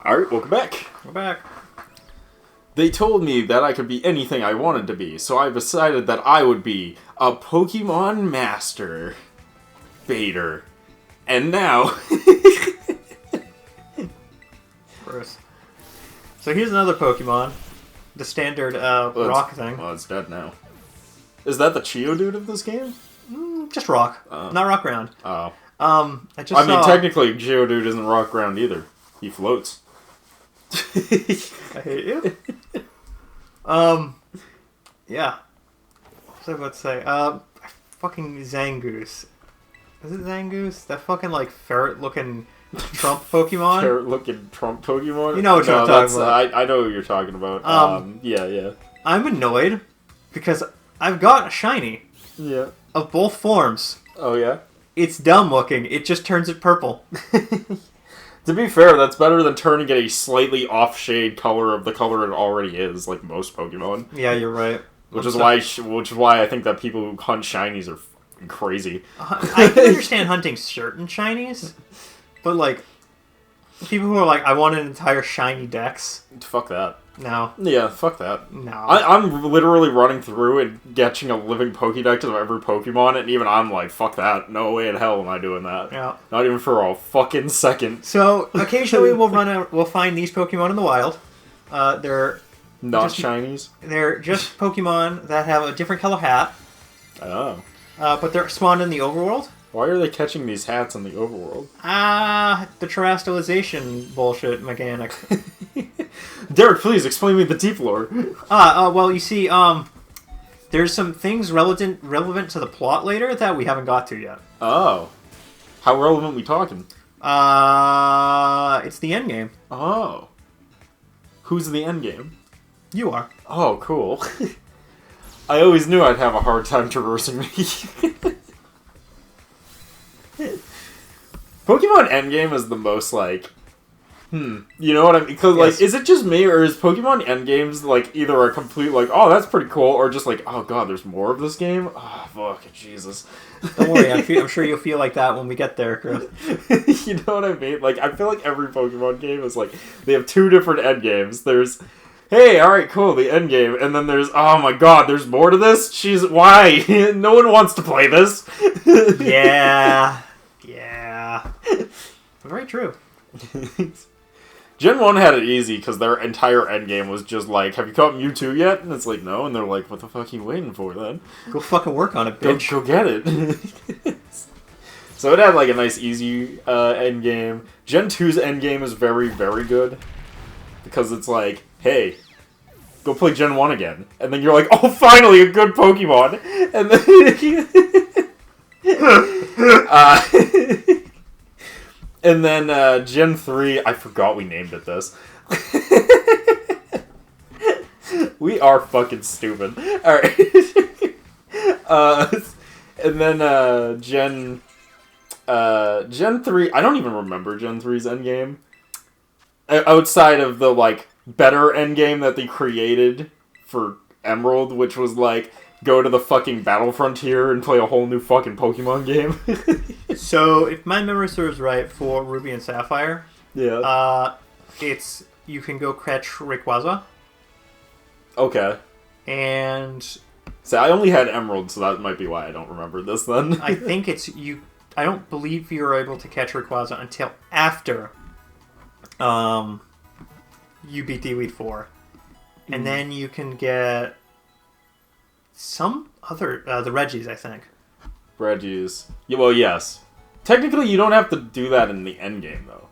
Alright, welcome back. We're back. They told me that I could be anything I wanted to be, so I decided that I would be a Pokemon Master. Vader. And now... Gross. So here's another Pokemon. The standard rock thing. Well, it's dead now. Is that the Geodude of this game? Just rock. Not rock ground. Oh. I mean, technically, Geodude isn't rock ground either. He floats. I hate you. Yeah. What was I about to say? Fucking Zangoose. Is it Zangoose? That fucking, like, ferret-looking Trump Pokemon? Ferret-looking Trump Pokemon? You know what I'm talking about. I know what you're talking about. Yeah. I'm annoyed because I've got a shiny. Yeah. Of both forms. Oh, yeah? It's dumb looking. It just turns it purple. To be fair, that's better than turning it a slightly off-shade color of the color it already is, like most Pokemon. Yeah, you're right. Which is why I think that people who hunt shinies are fucking crazy. I can understand hunting certain shinies, but like people who are like, I want an entire shiny dex. Fuck that. No. Yeah, fuck that. No. I'm literally running through and getting a living Pokédex of every Pokemon, and even I'm like, fuck that. No way in hell am I doing that. Yeah. Not even for a fucking second. So occasionally we'll find these Pokemon in the wild. They're not shinies. They're just Pokemon that have a different color hat. Oh. But they're spawned in the overworld. Why are they catching these hats in the overworld? The terrestrialization bullshit mechanic. Derek, please explain me the deep lore. Well, you see, there's some things relevant to the plot later that we haven't got to yet. Oh. How relevant are we talking? It's the endgame. Oh. Who's the endgame? You are. Oh, cool. I always knew I'd have a hard time traversing me. Pokemon Endgame is the most, like... You know what I mean? Because, like, is it just me, or is Pokemon Endgames, like, either a complete, like, oh, that's pretty cool, or just like, oh, God, there's more of this game? Oh, fuck, Jesus. Don't worry, I'm sure you'll feel like that when we get there, Chris. You know what I mean? Like, I feel like every Pokemon game is, like, they have two different endgames. There's... Hey, alright, cool, the endgame. And then there's, oh my God, there's more to this? Jeez, why? No one wants to play this. Yeah. Very true. Gen 1 had it easy because their entire endgame was just like, have you caught Mewtwo yet? And it's like, no. And they're like, what the fuck are you waiting for then? Go fucking work on it, bitch. Go get it. So it had like a nice easy endgame. Gen 2's endgame is very, very good. Because it's like, hey, go play Gen 1 again. And then you're like, oh, finally, a good Pokemon. And then... and then Gen 3, I forgot we named it this. We are fucking stupid. Alright. And then Gen 3, I don't even remember Gen 3's endgame. Outside of the, like, better endgame that they created for Emerald, which was, like, go to the fucking Battle Frontier and play a whole new fucking Pokemon game. So, if my memory serves right, for Ruby and Sapphire, it's, you can go catch Rayquaza. Okay. And... So, I only had Emerald, so that might be why I don't remember this then. I think it's, I don't believe you're able to catch Rayquaza until after... you beat the Elite Four. And then you can get some other, the Reggies, I think. Reggies. Yeah, well, yes. Technically, you don't have to do that in the endgame, though.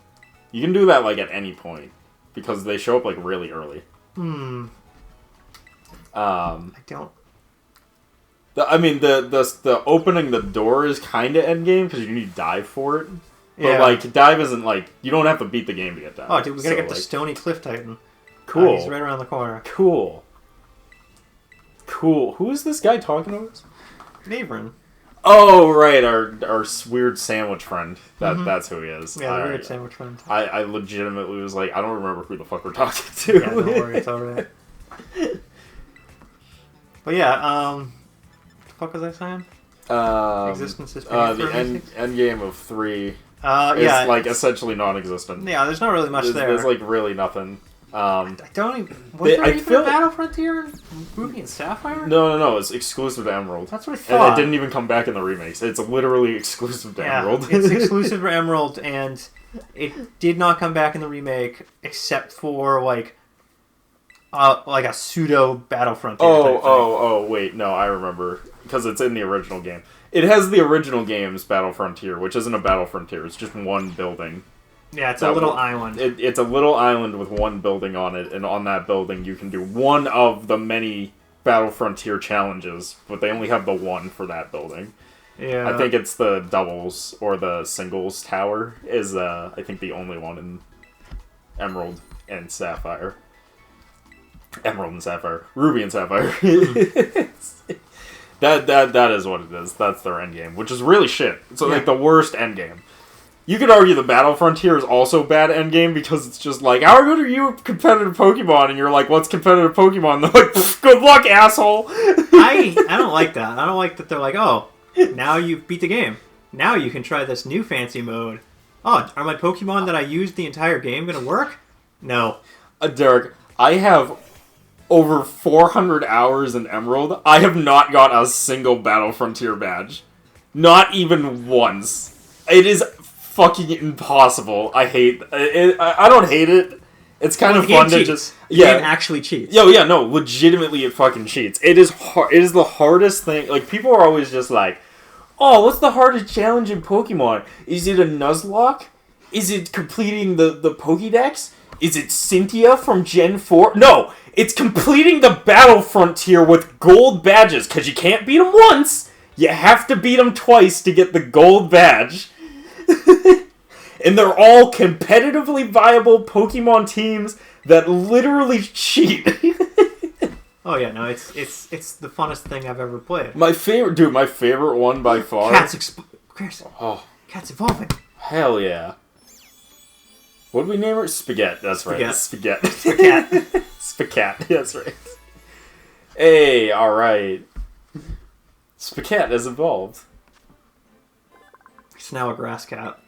You can do that, like, at any point. Because they show up, like, really early. I don't... I mean, the opening the door is kind of endgame, because you need dive for it. But, like, dive isn't, like... You don't have to beat the game to get dive. Oh, dude, we gotta get the Stony Cliff Titan. Cool. He's right around the corner. Cool. Who is this guy talking to us? Navrin. Oh, right, our weird sandwich friend. That's who he is. Yeah, the weird sandwich friend. I legitimately was like, I don't remember who the fuck we're talking to. Yeah, don't worry, it's alright. But yeah, what the fuck was I saying? Existence is the end game of 3. Yeah. like essentially non-existent. Yeah, there's not really much there. There's like really nothing. I don't even... Was there even a Battle Frontier in Ruby and Sapphire? No, it's exclusive to Emerald. That's what I thought. And it didn't even come back in the remakes. It's literally exclusive to Emerald. It's exclusive to Emerald, and it did not come back in the remake, except for, like a pseudo Battle Frontier type thing. Wait, no, I remember. Because it's in the original game. It has the original game's Battle Frontier, which isn't a Battle Frontier, it's just one building. Yeah, it's a little island. It's a little island with one building on it, and on that building you can do one of the many Battle Frontier challenges, but they only have the one for that building. Yeah. I think it's the doubles or the singles tower is, I think, the only one in Emerald and Sapphire. Emerald and Sapphire. Ruby and Sapphire. That is what it is. That's their endgame, which is really shit. So, like, the worst endgame. You could argue the Battle Frontier is also bad endgame because it's just like, how good are you at competitive Pokemon? And you're like, what's competitive Pokemon? And they're like, good luck, asshole! I don't like that. I don't like that they're like, oh, now you've beat the game. Now you can try this new fancy mode. Oh, are my Pokemon that I used the entire game going to work? No. Derek, I have over 400 hours in Emerald. I have not got a single Battle Frontier badge. Not even once. It is fucking impossible. I hate it. I don't hate it. It's kind of fun to just... The game actually cheats. Yo, yeah, no, legitimately it fucking cheats. It is hard. It is the hardest thing. Like, people are always just like, oh, what's the hardest challenge in Pokemon? Is it a Nuzlocke? Is it completing the Pokédex? Is it Cynthia from Gen 4? No, it's completing the Battle Frontier with gold badges, because you can't beat them once. You have to beat them twice to get the gold badge. And they're all competitively viable Pokemon teams that literally cheat. Oh yeah, no, it's the funnest thing I've ever played. My favorite one by far. Cat's evolving. Hell yeah. What did we name her? Spaghetti. That's right. Spaghetti. Spaghetti. That's right. Hey, alright. Spaghetti has evolved. It's now a grass cat.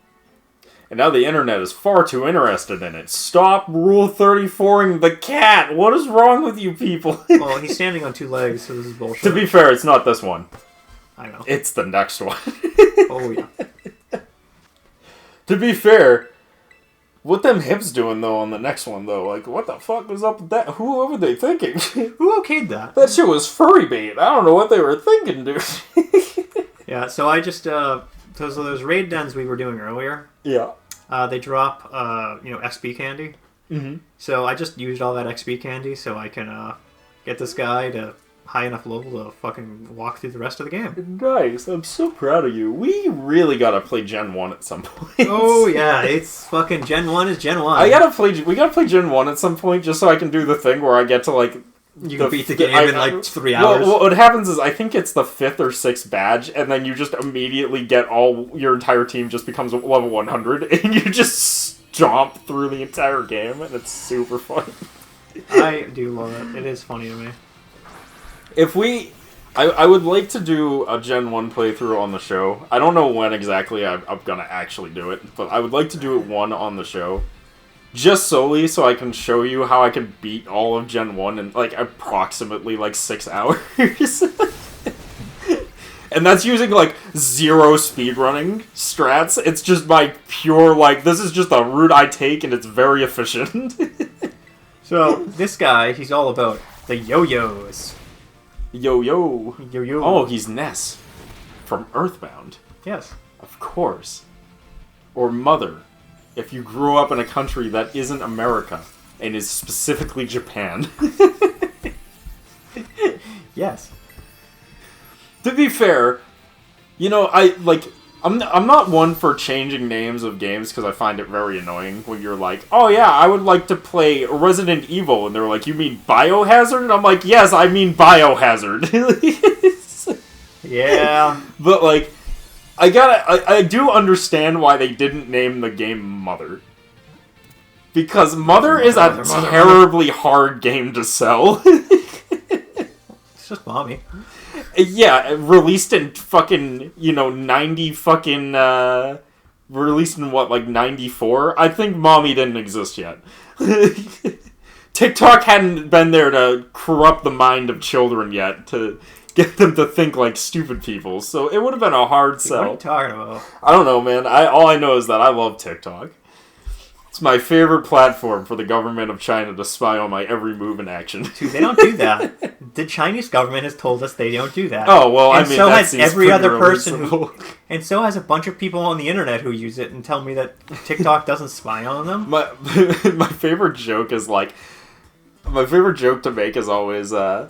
And now the internet is far too interested in it. Stop Rule 34ing the cat! What is wrong with you people? Well, he's standing on two legs, so this is bullshit. To be fair, it's not this one. I know. It's the next one. Oh, yeah. To be fair, what them hips doing, though, on the next one, though? Like, what the fuck was up with that? Who were they thinking? Who okayed that? That shit was furry bait. I don't know what they were thinking, dude. Yeah, so I just, those raid dens we were doing earlier. Yeah. They drop, XP candy. Mm-hmm. So I just used all that XP candy so I can, get this guy to high enough level to fucking walk through the rest of the game. Nice. I'm so proud of you. We really gotta play Gen 1 at some point. Oh, yeah. It's fucking Gen 1 is Gen 1. We gotta play Gen 1 at some point just so I can do the thing where I get to, like... You can beat the game in, like, 3 hours. Well, what happens is, I think it's the 5th or 6th badge, and then you just immediately get your entire team just becomes level 100, and you just stomp through the entire game, and it's super fun. I do love it. It is funny to me. I would like to do a Gen 1 playthrough on the show. I don't know when exactly I'm gonna actually do it, but I would like to do it on the show. Just solely so I can show you how I can beat all of Gen 1 in, like, approximately, 6 hours. And that's using, 0 speedrunning strats. It's just my pure, this is just a route I take, and it's very efficient. So, this guy, he's all about the yo-yos. Yo-yo. Yo-yo. Oh, he's Ness. From Earthbound. Yes. Of course. Or Mother. If you grew up in a country that isn't America, and is specifically Japan. Yes. To be fair, I'm not one for changing names of games because I find it very annoying when you're like, oh yeah, I would like to play Resident Evil, and they're like, you mean Biohazard? And I'm like, yes, I mean Biohazard. Yeah. But I do understand why they didn't name the game Mother. Because Mother is a terribly hard game to sell. It's just mommy. Yeah, released in fucking, 90 fucking, released in what, like 94? I think Mommy didn't exist yet. TikTok hadn't been there to corrupt the mind of children yet, to get them to think like stupid people. So it would have been a hard sell. What are you talking about? I don't know, man. All I know is that I love TikTok. It's my favorite platform for the government of China to spy on my every move and action. Dude, they don't do that. The Chinese government has told us they don't do that. Oh, well, and I mean, so that has seems every pretty other person reasonable. And so has a bunch of people on the internet who use it and tell me that TikTok doesn't spy on them. My favorite joke is like... My favorite joke to make is always, yeah,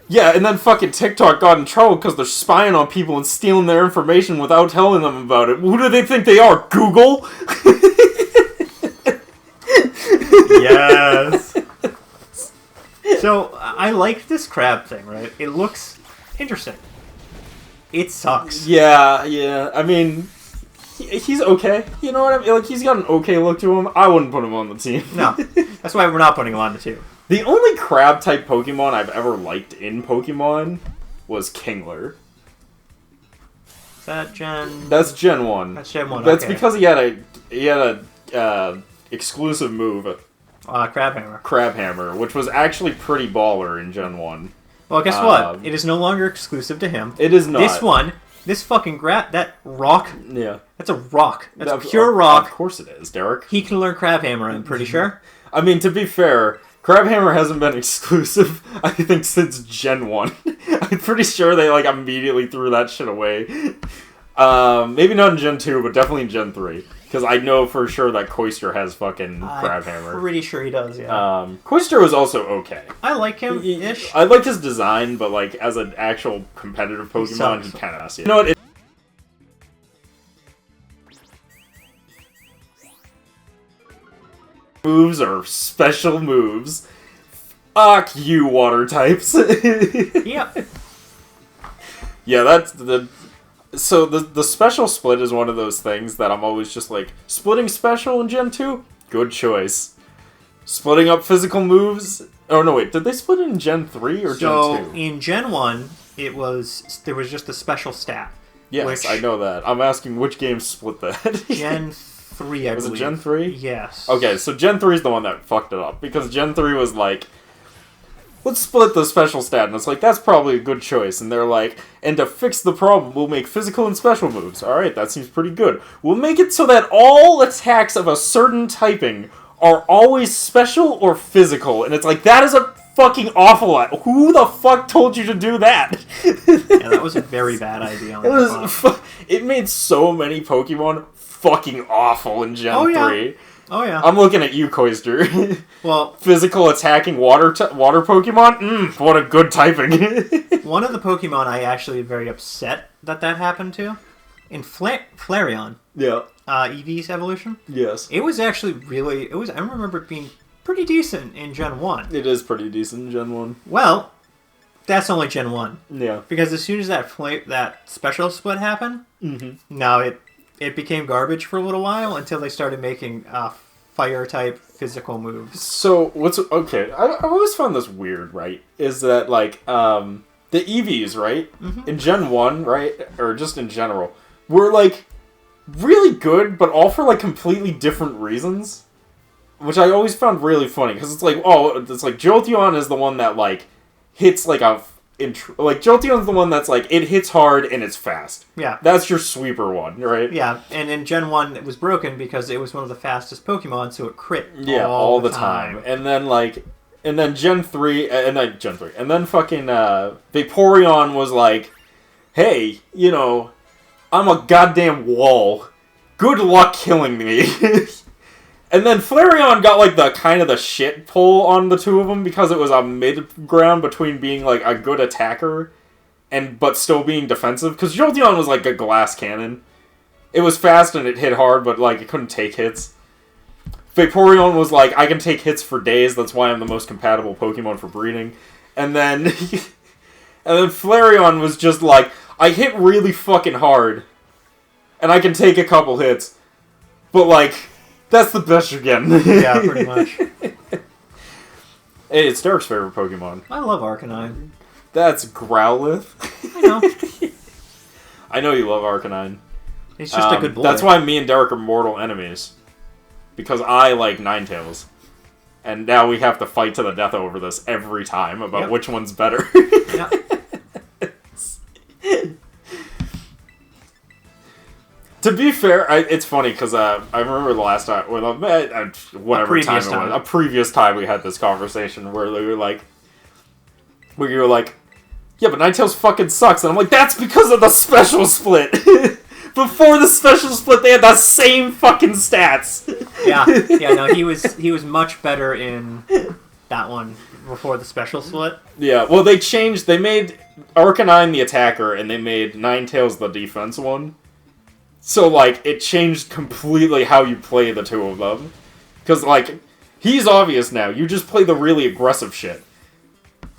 and then fucking TikTok got in trouble because they're spying on people and stealing their information without telling them about it. Who do they think they are, Google? Yes. So, I like this crab thing, right? It looks interesting. It sucks. Yeah. I mean, he's okay. You know what I mean? Like, he's got an okay look to him. I wouldn't put him on the team. No. That's why we're not putting him on the team. The only crab-type Pokemon I've ever liked in Pokemon was Kingler. Is that Gen... That's Gen 1. That's Gen 1, That's okay. because he had a exclusive move, Crabhammer. Crabhammer, which was actually pretty baller in Gen 1. Well, guess what? It is no longer exclusive to him. It is not. This fucking that rock, Yeah. that's a rock. That's pure rock. Of course it is, Derek. He can learn Crabhammer, I'm pretty sure. I mean, to be fair, Crabhammer hasn't been exclusive, I think, since Gen 1. I'm pretty sure they, like, immediately threw that shit away. Maybe not in Gen 2, but definitely in Gen 3. Because I know for sure that Koister has fucking Crabhammer. I'm pretty sure he does, yeah. Koister was also okay. I like him-ish. I like his design, but, like, as an actual competitive Pokemon, he kind of... You know what? Moves are special moves. Fuck you, water types. Yep. Yeah, that's the... So, the special split is one of those things that I'm always just like, splitting special in Gen 2? Good choice. Splitting up physical moves? Oh, no, wait, did they split it in Gen 3 or Gen 2? In Gen 1, there was just a special stat. Yes, I know that. I'm asking which game split that. Gen 3, I believe. Was it Gen 3? Yes. Okay, so Gen 3 is the one that fucked it up, because Gen 3 was like, let's split the special stat, and it's like, that's probably a good choice, and they're like, and to fix the problem, we'll make physical and special moves. Alright, that seems pretty good. We'll make it so that all attacks of a certain typing are always special or physical, and it's like, that is a fucking awful lot. Who the fuck told you to do that? Yeah, that was a very bad idea. It made so many Pokemon fucking awful in Gen 3. Oh, yeah. I'm looking at you, Koister. Well... Physical attacking water Pokemon? What a good typing. One of the Pokemon I actually am very upset that happened to, in Flareon. Yeah. Eevee's evolution. Yes. It was actually really... I remember it being pretty decent in Gen 1. It is pretty decent in Gen 1. Well, that's only Gen 1. Yeah. Because as soon as that special split happened, now it became garbage for a little while until they started making fire-type physical moves. So, okay, I've always found this weird, right? Is that, like, the Eevees, right? In Gen 1, right? Or just in general, were, like, really good, but all for, like, completely different reasons. Which I always found really funny, because it's like, Jolteon is the one that, like, hits, like, Jolteon's the one that's, like, it hits hard and it's fast. Yeah. That's your sweeper one, right? Yeah, and in Gen 1 it was broken because it was one of the fastest Pokemon, so it crit all the time. And then Gen 3, and then fucking, Vaporeon was like, hey, you know, I'm a goddamn wall. Good luck killing me. And then Flareon got, like, the kind of the shit pull on the two of them because it was a mid-ground between being, like, a good attacker but still being defensive. Because Jolteon was, like, a glass cannon. It was fast and it hit hard, but, like, it couldn't take hits. Vaporeon was like, I can take hits for days, that's why I'm the most compatible Pokemon for breeding. And then Flareon was just like, I hit really fucking hard, and I can take a couple hits, but, like... That's the best you're getting. Yeah, pretty much. Hey, it's Derek's favorite Pokemon. I love Arcanine. That's Growlithe. I know. I know you love Arcanine. He's just a good boy. That's why me and Derek are mortal enemies. Because I like Ninetales. And now we have to fight to the death over this every time about which one's better. Yep. To be fair, it's funny because I remember the last time, whatever time it was, a previous time we had this conversation where they were like, where you were like, yeah, but Ninetales fucking sucks, and I'm like, that's because of the special split. Before the special split, they had the same fucking stats. No, he was much better in that one before the special split. Yeah, well, they made Arcanine the attacker, and they made Ninetales the defense one. So, like, it changed completely how you play the two of them. Because, like, he's obvious now. You just play the really aggressive shit.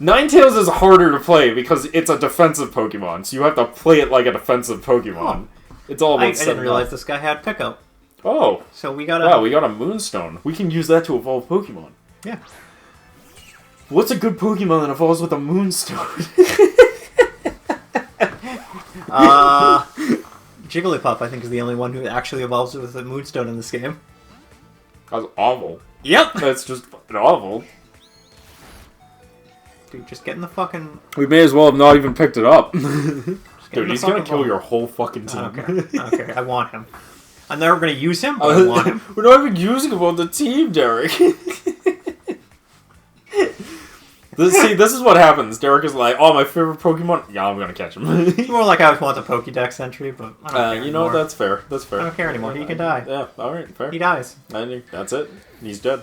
Ninetales is harder to play because it's a defensive Pokemon. So you have to play it like a defensive Pokemon. It's all about I didn't realize this guy had pickup. Oh. So we got Wow, we got a Moonstone. We can use that to evolve Pokemon. Yeah. What's a good Pokemon that evolves with a Moonstone? Jigglypuff, I think, is the only one who actually evolves with a Moonstone in this game. That's awful. Yep! That's just awful. Dude, just get in the fucking... We may as well have not even picked it up. Dude, he's gonna kill your whole fucking team. Okay, I want him. I'm never gonna use him, but I want him. We're not even using him on the team, Derek. This is what happens. Derek is like, oh, my favorite Pokemon? Yeah, I'm gonna catch him. It's more like I would want the Pokédex entry, but I don't care anymore. That's fair. That's fair. I don't care anymore. He can die. Yeah, alright, fair. He dies. That's it. He's dead.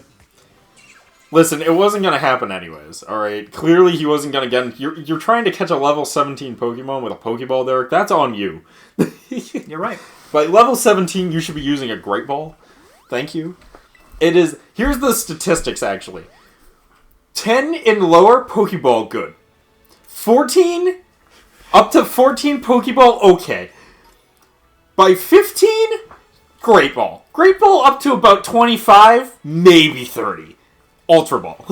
Listen, it wasn't gonna happen anyways, alright? Clearly he wasn't gonna get... You're trying to catch a level 17 Pokemon with a Pokeball, Derek. That's on you. You're right. By level 17, you should be using a Great Ball. Thank you. It is... Here's the statistics, actually. 10 and lower, Pokeball, good. 14, up to 14, Pokeball, okay. By 15, Great Ball. Great Ball up to about 25, maybe 30. Ultra Ball.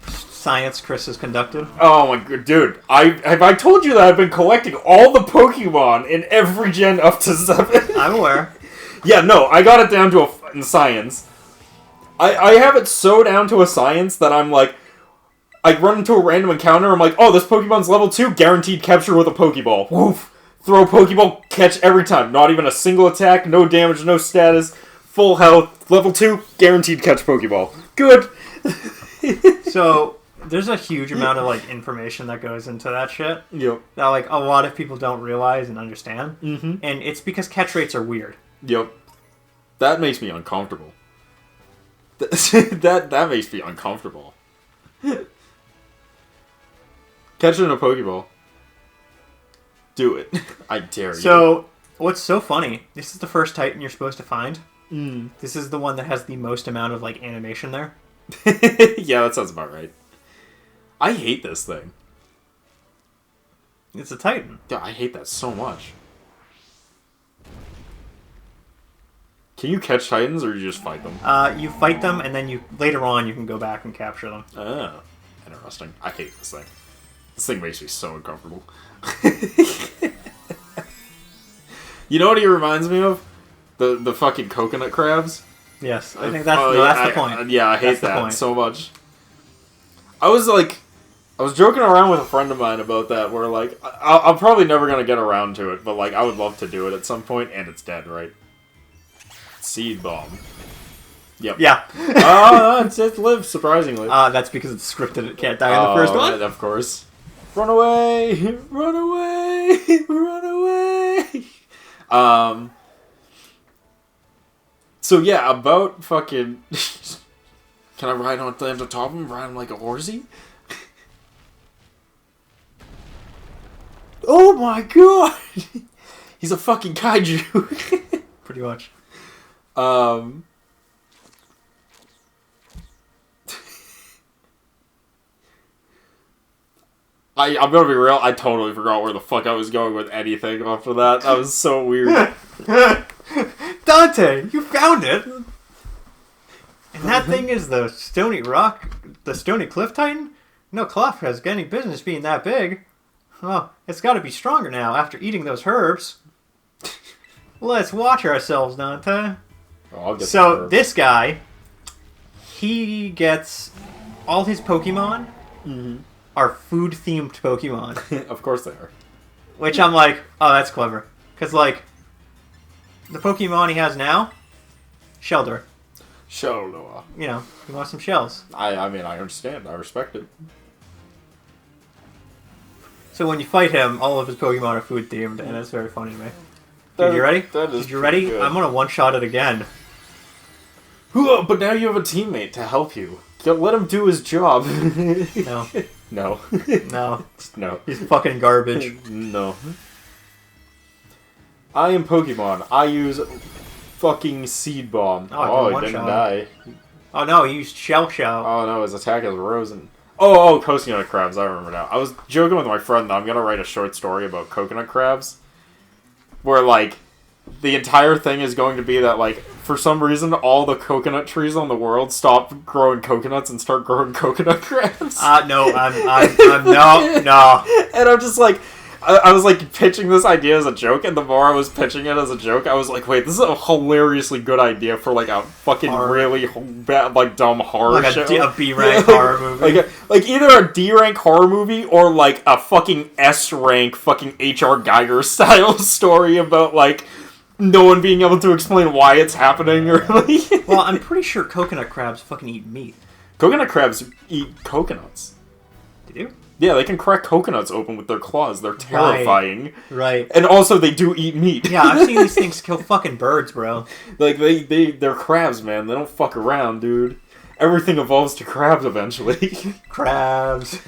Science Chris has conducted. Oh my god, dude. I told you that I've been collecting all the Pokemon in every gen up to 7? I'm aware. Yeah, no, I got it down to in science. I have it so down to a science that I'm like, I run into a random encounter, I'm like, oh, this Pokemon's level 2, guaranteed capture with a Pokeball. Woof! Throw a Pokeball, catch every time. Not even a single attack, no damage, no status, full health, level 2, guaranteed catch Pokeball. Good! So, there's a huge amount of, like, information that goes into that shit. Yep. That, like, a lot of people don't realize and understand. Mm-hmm. And it's because catch rates are weird. Yep. That makes me uncomfortable. that makes me uncomfortable. Catch it in a Pokeball. Do it. I dare you. So, what's so funny, this is the first Titan you're supposed to find. Mm. This is the one that has the most amount of, like, animation there. Yeah, that sounds about right. I hate this thing. It's a Titan. Yeah, I hate that so much. Can you catch Titans, or you just fight them? You fight them, and then later on you can go back and capture them. Oh, interesting. I hate this thing. This thing makes me so uncomfortable. You know what he reminds me of? The fucking coconut crabs? Yes, I think that's the point. Yeah, I hate that so much. I was joking around with a friend of mine about that, where, like, I'm probably never going to get around to it, but, like, I would love to do it at some point, and it's dead, right? Seed Bomb. Yep. Yeah. It lives, surprisingly. That's because it's scripted, it can't die in the first one? Of course. Run away! Run away! Run away! So yeah, about fucking... Can I ride on the top of him? Ride him like a horsey? Oh my god! He's a fucking kaiju! Pretty much. I'm gonna be real, I totally forgot where the fuck I was going with anything after that. That was so weird. Dante, you found it! And that thing is the Stony Cliff Titan? No Clef has any business being that big. Oh, it's got to be stronger now after eating those herbs. Let's watch ourselves, Dante. Oh, I'll get So this guy, he gets all his Pokemon are food-themed Pokemon. Of course they are. Which I'm like, oh, that's clever. Because, like, the Pokemon he has now, Shelter. Shelter. You know, he wants some shells. I mean, I understand. I respect it. So when you fight him, all of his Pokemon are food-themed, and it's very funny to me. Dude, you ready? That is you ready? good. I'm going to one-shot it again. But now you have a teammate to help you. Let him do his job. No. No. No. No. He's fucking garbage. No. I am Pokemon. I use fucking Seed Bomb. Oh, he didn't die. Oh no, he used Shell Shout. Oh no, his attack is Rosen. Oh, coconut crabs. I remember now. I was joking with my friend that I'm gonna write a short story about coconut crabs. Where, like, the entire thing is going to be that, like, for some reason, all the coconut trees on the world stop growing coconuts and start growing coconut crabs. No, I'm no. And I'm just like, I was like pitching this idea as a joke, and the more I was pitching it as a joke, I was like, wait, this is a hilariously good idea for like a fucking really bad, like dumb horror like show. A B-rank horror movie. Like either a D-rank horror movie or like a fucking S-rank fucking H.R. Geiger style story about like no one being able to explain why it's happening or like. Well, I'm pretty sure coconut crabs fucking eat meat. Coconut crabs eat coconuts. Did you? Yeah, they can crack coconuts open with their claws. They're terrifying. Right. And also, they do eat meat. Yeah, I've seen these things kill fucking birds, bro. Like, they're crabs, man. They don't fuck around, dude. Everything evolves to crabs eventually. Crabs.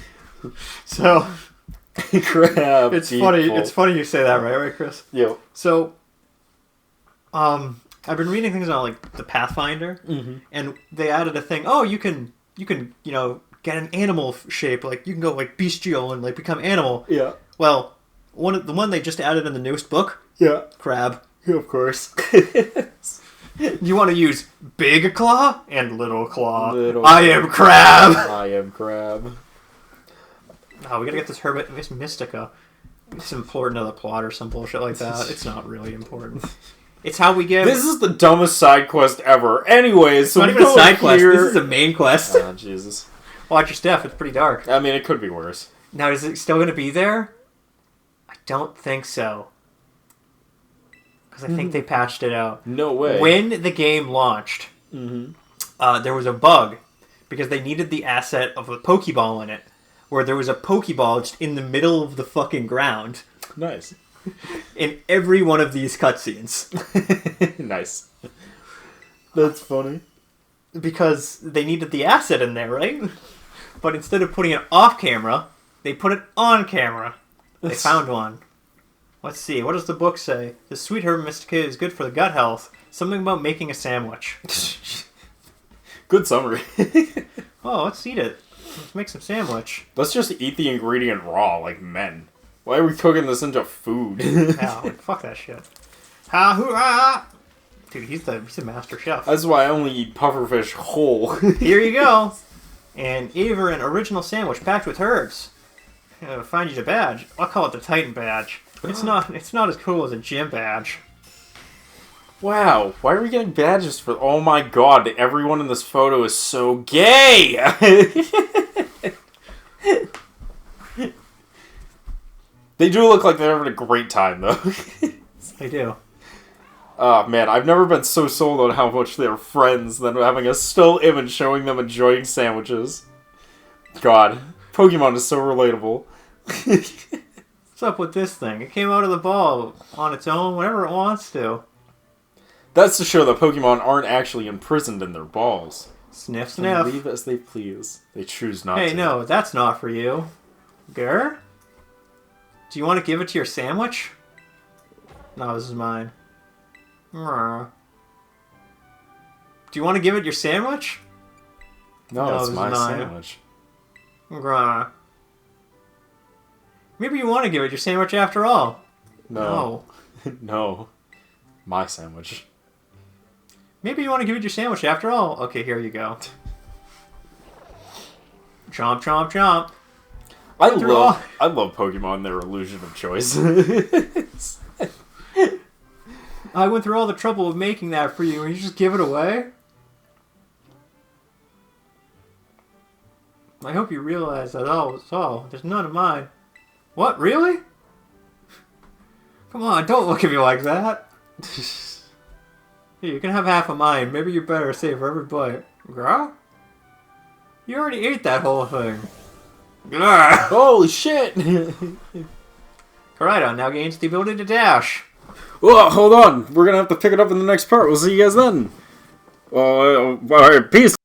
So... Crab. It's people. funny. It's funny you say that, right, Chris? Yo. So... I've been reading things on, like, the Pathfinder, and they added a thing, you can, you know, get an animal shape, like, you can go, like, bestial and, like, become animal. Yeah. Well, the one they just added in the newest book? Yeah. Crab. Yeah, of course. You want to use Big Claw and Little Claw. Little I am Crab! I am Crab. Oh, we gotta get this Mystica. It's important to the plot or some bullshit like that. It's not really important. It's how we get... This is the dumbest side quest ever. Anyways, it's not even a side quest. This is a main quest. Oh, Jesus. Watch your step. It's pretty dark. I mean, it could be worse. Now, is it still going to be there? I don't think so. Because I think they patched it out. No way. When the game launched, there was a bug. Because they needed the asset of a Pokeball in it. Where there was a Pokeball just in the middle of the fucking ground. Nice. In every one of these cutscenes. Nice. That's funny. Because they needed the asset in there, right? But instead of putting it off camera, they put it on camera. They found one. Let's see, what does the book say? The sweet herb mystica is good for the gut health. Something about making a sandwich. Good summary. Oh, let's eat it. Let's make some sandwich. Let's just eat the ingredient raw, like men. Why are we cooking this into food? Yeah, like, fuck that shit. Ha-hoo-ah! Dude, he's the master chef. That's why I only eat pufferfish whole. Here you go. And Ever, an original sandwich packed with herbs. Find you the badge. I'll call it the Titan badge. It's not as cool as a gym badge. Wow, why are we getting badges for... Oh my god, everyone in this photo is so gay! They do look like they're having a great time, though. They do. Oh, man, I've never been so sold on how much they're friends than having a still image showing them enjoying sandwiches. God, Pokemon is so relatable. What's up with this thing? It came out of the ball on its own whenever it wants to. That's to show that Pokemon aren't actually imprisoned in their balls. Sniff, They sniff. leave as they please. They choose not to. Hey, no, that's not for you. Grr? Do you want to give it to your sandwich? No, this is mine. Do you want to give it your sandwich? No, it's this my is mine. sandwich. Maybe you want to give it your sandwich after all. No. No. My sandwich. Maybe you want to give it your sandwich after all. Okay, here you go. Chomp, chomp, chomp. I love Pokemon, their illusion of choice. I went through all the trouble of making that for you, and you just give it away? I hope you realize that there's none of mine. What, really? Come on, don't look at me like that. Here, you can have half of mine. Maybe you better save for every bite. Girl? You already ate that whole thing. Holy shit! Koraidon now gains the ability to dash. Whoa, hold on. We're gonna have to pick it up in the next part. We'll see you guys then. Alright, peace.